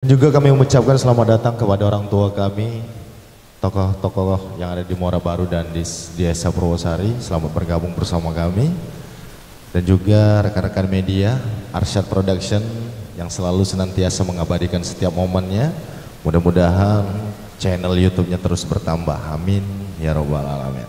Juga kami mengucapkan selamat datang kepada orang tua kami, tokoh-tokoh yang ada di Muara Baru dan di Desa Purwosari. Selamat bergabung bersama kami. Dan juga rekan-rekan media, Arsyad Production yang selalu senantiasa mengabadikan setiap momennya. Mudah-mudahan channel YouTube-nya terus bertambah. Amin ya robbal alamin.